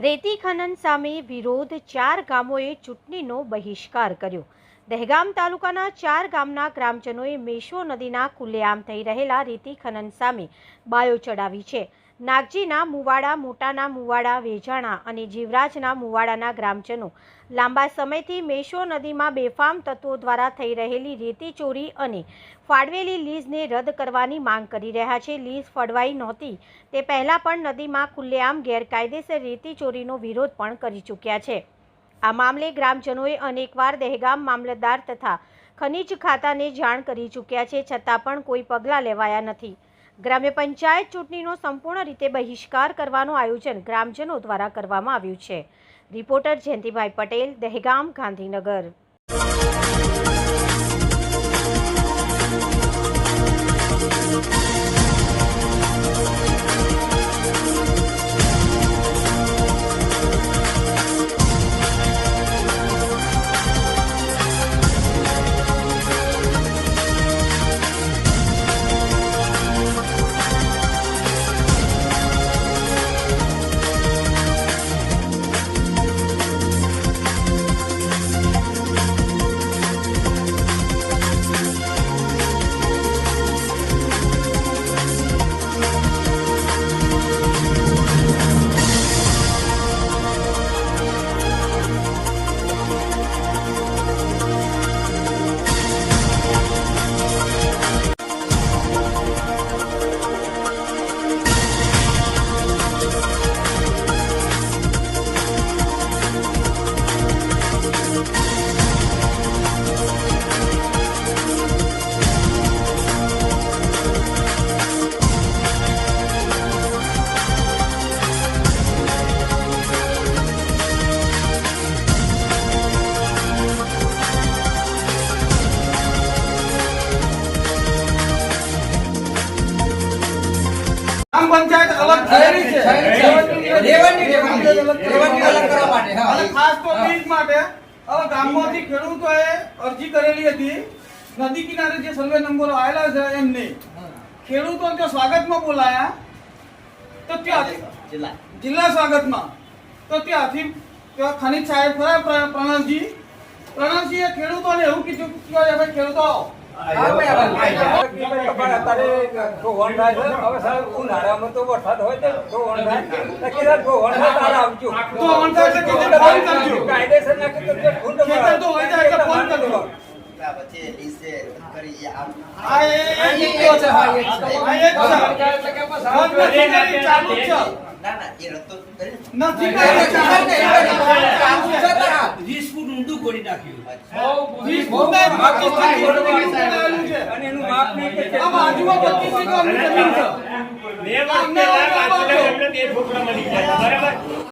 રેતી ખનન સામે વિરોધ 4 ગામોએ ચૂંટણીનો બહિષ્કાર કર્યો। દહેગામ તાલુકાના 4 ગામના ગ્રામજનોએ મેશો નદીના ખુલ્લેઆમ થઈ રહેલા રેતી ખનન સામે બાયો ચડાવી છે। નાગજીના મુવાડા, મોટાના મુવાડા, વેજાણા અને જીવરાજના મુવાડાના ગ્રામજનો લાંબા સમયથી મેશો નદીમાં બેફામ તત્વો દ્વારા થઈ રહેલી રેતી ચોરી અને ફાળવેલી લીઝને રદ કરવાની માંગ કરી રહ્યા છે। લીઝ ફળવાઈ નહોતી તે પહેલાં પણ નદીમાં ખુલ્લેઆમ ગેરકાયદેસર રેતી ચોરીનો વિરોધ પણ કરી ચૂક્યા છે। આ મામલે ગ્રામજનોએ અનેકવાર દહેગામ મામલતદાર તથા ખનીજ ખાતાને જાણ કરી ચૂક્યા છે, છતાં પણ કોઈ પગલાં લેવાયા નથી। ગ્રામ્ય પંચાયત ચૂંટણીનો સંપૂર્ણ રીતે બહિષ્કાર કરવાનું આયોજન ગ્રામજનો દ્વારા કરવામાં આવ્યું છે। રિપોર્ટર જયંતિભાઈ પટેલ, દહેગામ, ગાંધીનગર। पंचायत अलग थયેલી છે રેવન્યુ અલગ કરવા માટે અને ખાસ તો લીઝ માટે હવે ગામમાંથી ખેડૂતોએ અરજી કરેલી હતી। નદી કિનારે જે સર્વે નંબરો આવેલા છે એમને ખેડૂતો જો સ્વાગતમાં બોલાયા તો ત્યાંથી જિલ્લા સ્વાગતમાં તો ત્યાંથી ખનીજ સાહેબ ખરા પ્રણવજીએ ખેડૂતોને એવું કીધું કે હવે ખેડૂતો ઊંડું કરી નાખ્યું